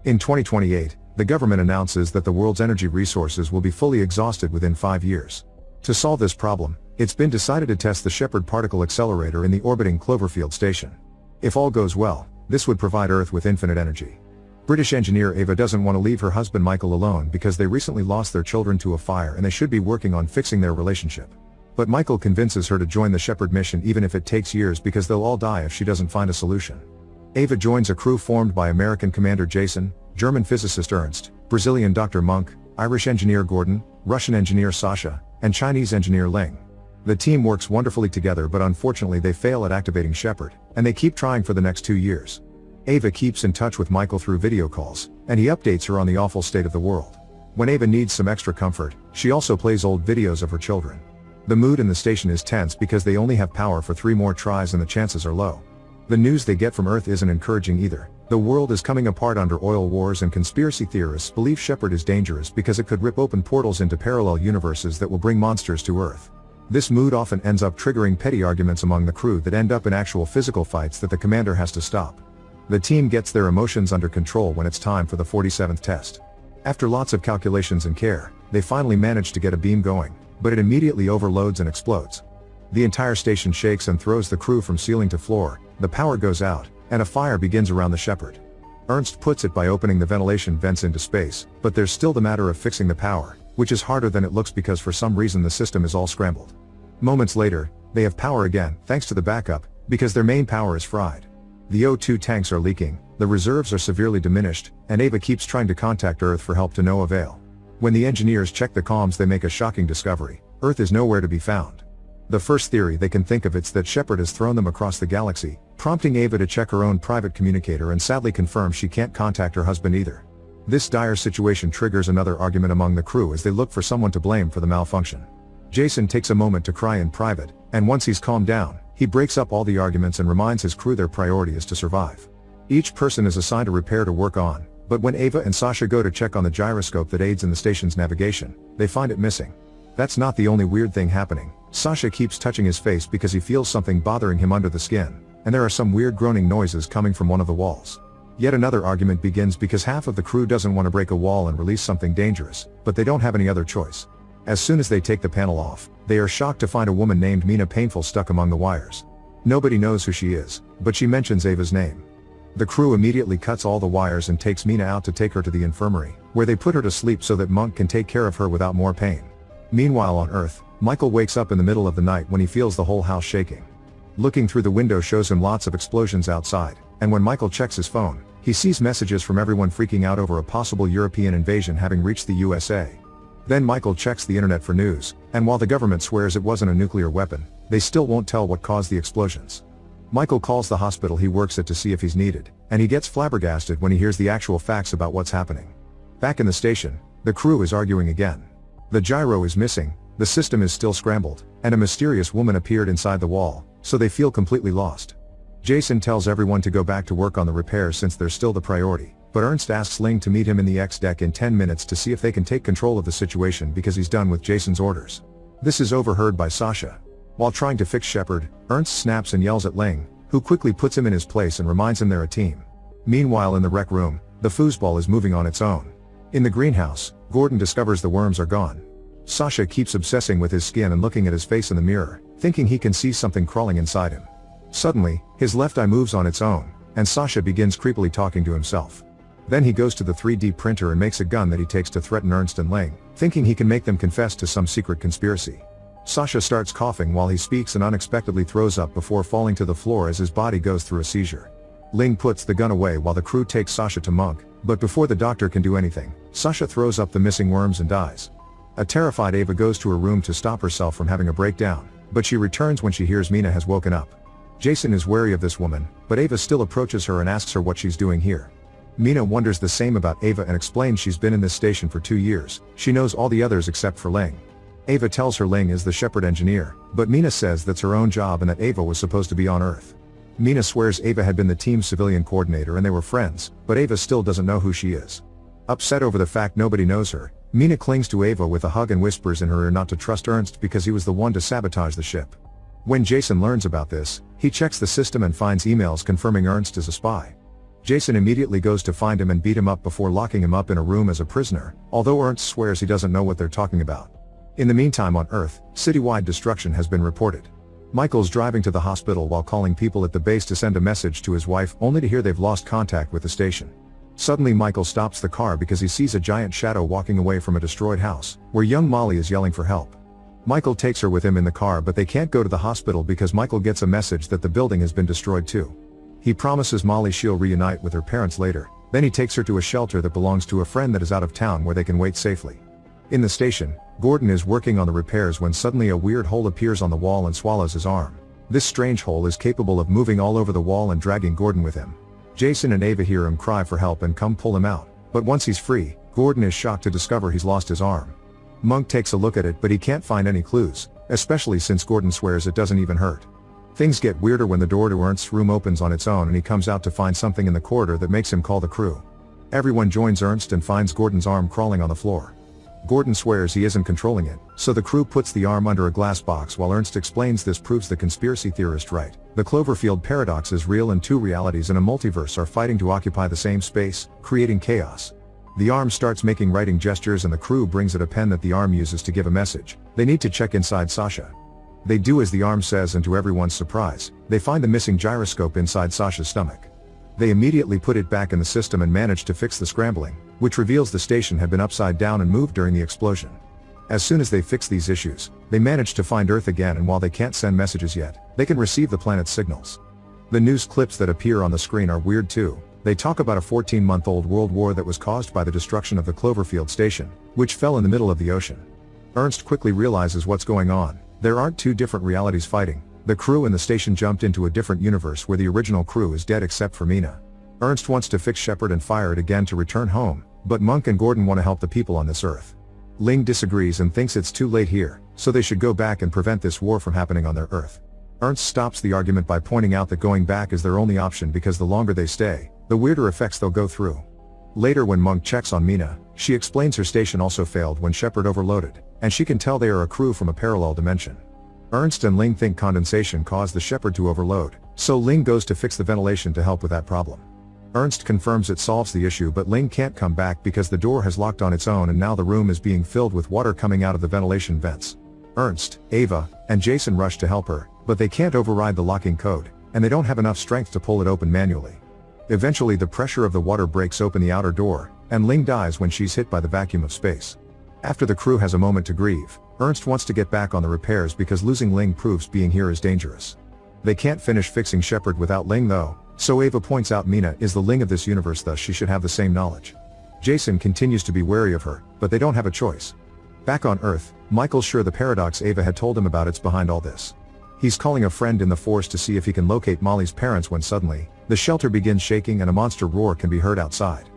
In 2028, the government announces that the world's energy resources will be fully exhausted within 5 years. To solve this problem, it's been decided to test the Shepard particle accelerator in the orbiting Cloverfield station. If all goes well, this would provide Earth with infinite energy. British engineer Ava doesn't want to leave her husband Michael alone because they recently lost their children to a fire and they should be working on fixing their relationship. But Michael convinces her to join the Shepard mission even if it takes years because they'll all die if she doesn't find a solution. Ava joins a crew formed by American Commander Jason, German physicist Ernst, Brazilian Dr. Monk, Irish engineer Gordon, Russian engineer Sasha, and Chinese engineer Ling. The team works wonderfully together, but unfortunately they fail at activating Shepard, and they keep trying for the next 2 years. Ava keeps in touch with Michael through video calls, and he updates her on the awful state of the world. When Ava needs some extra comfort, she also plays old videos of her children. The mood in the station is tense because they only have power for 3 more tries and the chances are low. The news they get from Earth isn't encouraging either. The world is coming apart under oil wars and conspiracy theorists believe Shepard is dangerous because it could rip open portals into parallel universes that will bring monsters to Earth. This mood often ends up triggering petty arguments among the crew that end up in actual physical fights that the commander has to stop. The team gets their emotions under control when it's time for the 47th test. After lots of calculations and care, they finally manage to get a beam going, but it immediately overloads and explodes. The entire station shakes and throws the crew from ceiling to floor, the power goes out, and a fire begins around the Shepard. Ernst puts it by opening the ventilation vents into space, but there's still the matter of fixing the power, which is harder than it looks because for some reason the system is all scrambled. Moments later, they have power again, thanks to the backup, because their main power is fried. The O2 tanks are leaking, the reserves are severely diminished, and Ava keeps trying to contact Earth for help to no avail. When the engineers check the comms they make a shocking discovery: Earth is nowhere to be found. The first theory they can think of is that Shepard has thrown them across the galaxy, prompting Ava to check her own private communicator and sadly confirm she can't contact her husband either. This dire situation triggers another argument among the crew as they look for someone to blame for the malfunction. Jason takes a moment to cry in private, and once he's calmed down, he breaks up all the arguments and reminds his crew their priority is to survive. Each person is assigned a repair to work on, but when Ava and Sasha go to check on the gyroscope that aids in the station's navigation, they find it missing. That's not the only weird thing happening. Sasha keeps touching his face because he feels something bothering him under the skin, and there are some weird groaning noises coming from one of the walls. Yet another argument begins because half of the crew doesn't want to break a wall and release something dangerous, but they don't have any other choice. As soon as they take the panel off, they are shocked to find a woman named Mina Painful stuck among the wires. Nobody knows who she is, but she mentions Ava's name. The crew immediately cuts all the wires and takes Mina out to take her to the infirmary, where they put her to sleep so that Monk can take care of her without more pain. Meanwhile on Earth, Michael wakes up in the middle of the night when he feels the whole house shaking. Looking through the window shows him lots of explosions outside, and when Michael checks his phone, he sees messages from everyone freaking out over a possible European invasion having reached the USA. Then Michael checks the internet for news, and while the government swears it wasn't a nuclear weapon, they still won't tell what caused the explosions. Michael calls the hospital he works at to see if he's needed, and he gets flabbergasted when he hears the actual facts about what's happening. Back in the station, the crew is arguing again. The gyro is missing, the system is still scrambled, and a mysterious woman appeared inside the wall, so they feel completely lost. Jason tells everyone to go back to work on the repairs since they're still the priority, but Ernst asks Ling to meet him in the X deck in 10 minutes to see if they can take control of the situation because he's done with Jason's orders. This is overheard by Sasha. While trying to fix Shepard, Ernst snaps and yells at Ling, who quickly puts him in his place and reminds him they're a team. Meanwhile in the rec room, the foosball is moving on its own. In the greenhouse, Gordon discovers the worms are gone. Sasha keeps obsessing with his skin and looking at his face in the mirror, thinking he can see something crawling inside him. Suddenly, his left eye moves on its own, and Sasha begins creepily talking to himself. Then he goes to the 3D printer and makes a gun that he takes to threaten Ernst and Ling, thinking he can make them confess to some secret conspiracy. Sasha starts coughing while he speaks and unexpectedly throws up before falling to the floor as his body goes through a seizure. Ling puts the gun away while the crew takes Sasha to Monk, but before the doctor can do anything, Sasha throws up the missing worms and dies. A terrified Ava goes to her room to stop herself from having a breakdown, but she returns when she hears Mina has woken up. Jason is wary of this woman, but Ava still approaches her and asks her what she's doing here. Mina wonders the same about Ava and explains she's been in this station for 2 years, she knows all the others except for Ling. Ava tells her Ling is the Shepard engineer, but Mina says that's her own job and that Ava was supposed to be on Earth. Mina swears Ava had been the team's civilian coordinator and they were friends, but Ava still doesn't know who she is. Upset over the fact nobody knows her, Mina clings to Ava with a hug and whispers in her ear not to trust Ernst because he was the one to sabotage the ship. When Jason learns about this, he checks the system and finds emails confirming Ernst is a spy. Jason immediately goes to find him and beat him up before locking him up in a room as a prisoner, although Ernst swears he doesn't know what they're talking about. In the meantime on Earth, citywide destruction has been reported. Michael's driving to the hospital while calling people at the base to send a message to his wife, only to hear they've lost contact with the station. Suddenly Michael stops the car because he sees a giant shadow walking away from a destroyed house, where young Molly is yelling for help. Michael takes her with him in the car, but they can't go to the hospital because Michael gets a message that the building has been destroyed too. He promises Molly she'll reunite with her parents later, then he takes her to a shelter that belongs to a friend that is out of town where they can wait safely. In the station, Gordon is working on the repairs when suddenly a weird hole appears on the wall and swallows his arm. This strange hole is capable of moving all over the wall and dragging Gordon with him. Jason and Ava hear him cry for help and come pull him out, but once he's free, Gordon is shocked to discover he's lost his arm. Monk takes a look at it but he can't find any clues, especially since Gordon swears it doesn't even hurt. Things get weirder when the door to Ernst's room opens on its own and he comes out to find something in the corridor that makes him call the crew. Everyone joins Ernst and finds Gordon's arm crawling on the floor. Gordon swears he isn't controlling it, so the crew puts the arm under a glass box while Ernst explains this proves the conspiracy theorist right. The Cloverfield paradox is real and two realities in a multiverse are fighting to occupy the same space, creating chaos. The arm starts making writing gestures and the crew brings it a pen that the arm uses to give a message. They need to check inside Sasha. They do as the arm says and to everyone's surprise, they find the missing gyroscope inside Sasha's stomach. They immediately put it back in the system and manage to fix the scrambling, which reveals the station had been upside down and moved during the explosion. As soon as they fix these issues, they manage to find Earth again, and while they can't send messages yet, they can receive the planet's signals. The news clips that appear on the screen are weird too. They talk about a 14-month-old world war that was caused by the destruction of the Cloverfield station, which fell in the middle of the ocean. Ernst quickly realizes what's going on. There aren't two different realities fighting. The crew and the station jumped into a different universe where the original crew is dead except for Mina. Ernst wants to fix Shepard and fire it again to return home, but Monk and Gordon want to help the people on this Earth. Ling disagrees and thinks it's too late here, so they should go back and prevent this war from happening on their Earth. Ernst stops the argument by pointing out that going back is their only option because the longer they stay, the weirder effects they'll go through. Later when Monk checks on Mina, she explains her station also failed when Shepard overloaded, and she can tell they are a crew from a parallel dimension. Ernst and Ling think condensation caused the Shepard to overload, so Ling goes to fix the ventilation to help with that problem. Ernst confirms it solves the issue, but Ling can't come back because the door has locked on its own and now the room is being filled with water coming out of the ventilation vents. Ernst, Ava, and Jason rush to help her, but they can't override the locking code, and they don't have enough strength to pull it open manually. Eventually the pressure of the water breaks open the outer door, and Ling dies when she's hit by the vacuum of space. After the crew has a moment to grieve, Ernst wants to get back on the repairs because losing Ling proves being here is dangerous. They can't finish fixing Shepard without Ling though, so Ava points out Mina is the Ling of this universe, thus she should have the same knowledge. Jason continues to be wary of her, but they don't have a choice. Back on Earth, Michael's sure the paradox Ava had told him about is behind all this. He's calling a friend in the Force to see if he can locate Molly's parents when suddenly, the shelter begins shaking and a monster roar can be heard outside.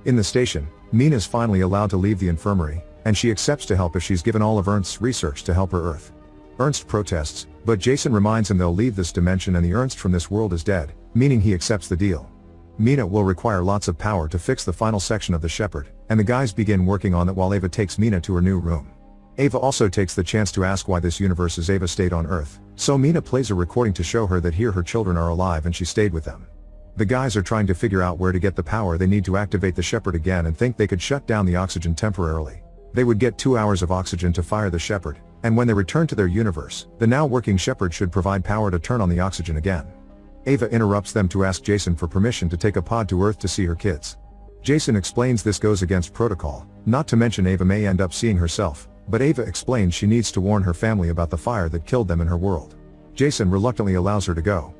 In the station, Mina's finally allowed to leave the infirmary, and she accepts to help if she's given all of Ernst's research to help her Earth. Ernst protests, but Jason reminds him they'll leave this dimension and the Ernst from this world is dead, meaning he accepts the deal. Mina will require lots of power to fix the final section of the Shepard, and the guys begin working on it while Ava takes Mina to her new room. Ava also takes the chance to ask why this universe is Ava stayed on Earth, so Mina plays a recording to show her that here her children are alive and she stayed with them. The guys are trying to figure out where to get the power they need to activate the Shepard again and think they could shut down the oxygen temporarily. They would get 2 hours of oxygen to fire the Shepard, and when they return to their universe, the now working Shepard should provide power to turn on the oxygen again. Ava interrupts them to ask Jason for permission to take a pod to Earth to see her kids. Jason explains this goes against protocol, not to mention Ava may end up seeing herself, but Ava explains she needs to warn her family about the fire that killed them in her world. Jason reluctantly allows her to go.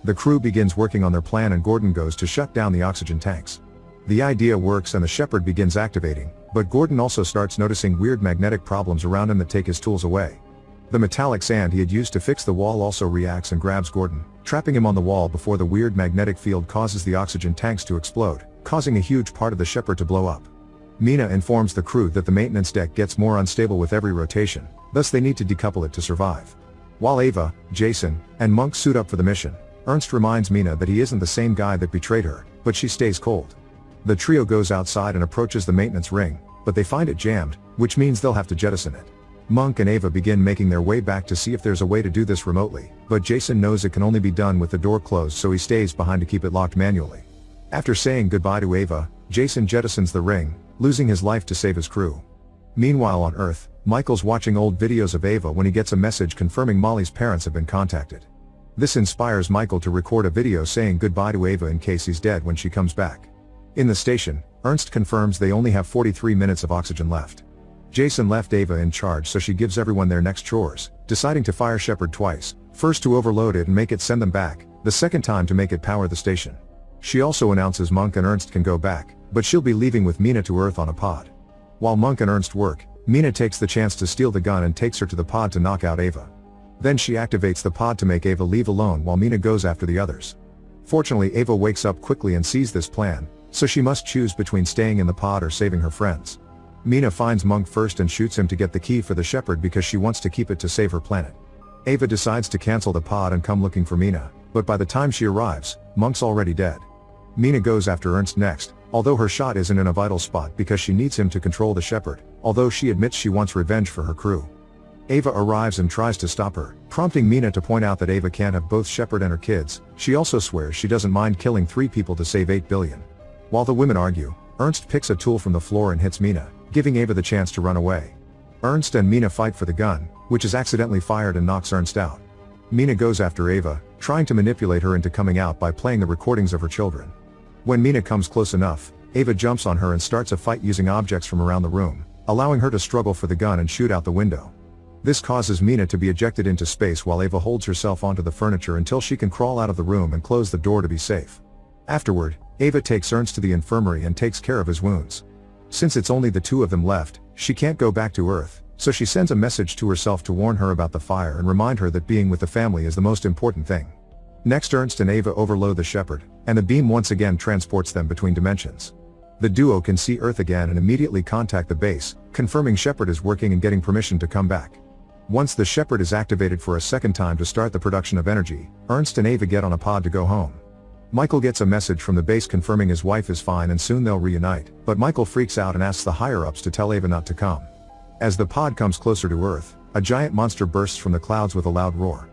The crew begins working on their plan and Gordon goes to shut down the oxygen tanks. The idea works and the Shepard begins activating, but Gordon also starts noticing weird magnetic problems around him that take his tools away. The metallic sand he had used to fix the wall also reacts and grabs Gordon, trapping him on the wall before the weird magnetic field causes the oxygen tanks to explode, causing a huge part of the Shepard to blow up. Mina informs the crew that the maintenance deck gets more unstable with every rotation, thus they need to decouple it to survive. While Ava, Jason, and Monk suit up for the mission, Ernst reminds Mina that he isn't the same guy that betrayed her, but she stays cold. The trio goes outside and approaches the maintenance ring, but they find it jammed, which means they'll have to jettison it. Monk and Ava begin making their way back to see if there's a way to do this remotely, but Jason knows it can only be done with the door closed, so he stays behind to keep it locked manually. After saying goodbye to Ava, Jason jettisons the ring, losing his life to save his crew. Meanwhile on Earth, Michael's watching old videos of Ava when he gets a message confirming Molly's parents have been contacted. This inspires Michael to record a video saying goodbye to Ava in case he's dead when she comes back. In the station, Ernst confirms they only have 43 minutes of oxygen left. Jason left Ava in charge, so she gives everyone their next chores, deciding to fire Shepard twice, first to overload it and make it send them back, the second time to make it power the station. She also announces Monk and Ernst can go back, but she'll be leaving with Mina to Earth on a pod. While Monk and Ernst work, Mina takes the chance to steal the gun and takes her to the pod to knock out Ava. Then she activates the pod to make Ava leave alone while Mina goes after the others. Fortunately, Ava wakes up quickly and sees this plan, so she must choose between staying in the pod or saving her friends. Mina finds Monk first and shoots him to get the key for the Shepard because she wants to keep it to save her planet. Ava decides to cancel the pod and come looking for Mina, but by the time she arrives, Monk's already dead. Mina goes after Ernst next, although her shot isn't in a vital spot because she needs him to control the Shepard, although she admits she wants revenge for her crew. Ava arrives and tries to stop her, prompting Mina to point out that Ava can't have both Shepard and her kids. She also swears she doesn't mind killing 3 people to save 8 billion. While the women argue, Ernst picks a tool from the floor and hits Mina, giving Ava the chance to run away. Ernst and Mina fight for the gun, which is accidentally fired and knocks Ernst out. Mina goes after Ava, trying to manipulate her into coming out by playing the recordings of her children. When Mina comes close enough, Ava jumps on her and starts a fight using objects from around the room, allowing her to struggle for the gun and shoot out the window. This causes Mina to be ejected into space while Ava holds herself onto the furniture until she can crawl out of the room and close the door to be safe. Afterward, Ava takes Ernst to the infirmary and takes care of his wounds. Since it's only the 2 of them left, she can't go back to Earth, so she sends a message to herself to warn her about the fire and remind her that being with the family is the most important thing. Next, Ernst and Ava overload the Shepard, and the beam once again transports them between dimensions. The duo can see Earth again and immediately contact the base, confirming Shepard is working and getting permission to come back. Once the Shepard is activated for a second time to start the production of energy, Ernst and Ava get on a pod to go home. Michael gets a message from the base confirming his wife is fine and soon they'll reunite, but Michael freaks out and asks the higher-ups to tell Ava not to come. As the pod comes closer to Earth, a giant monster bursts from the clouds with a loud roar.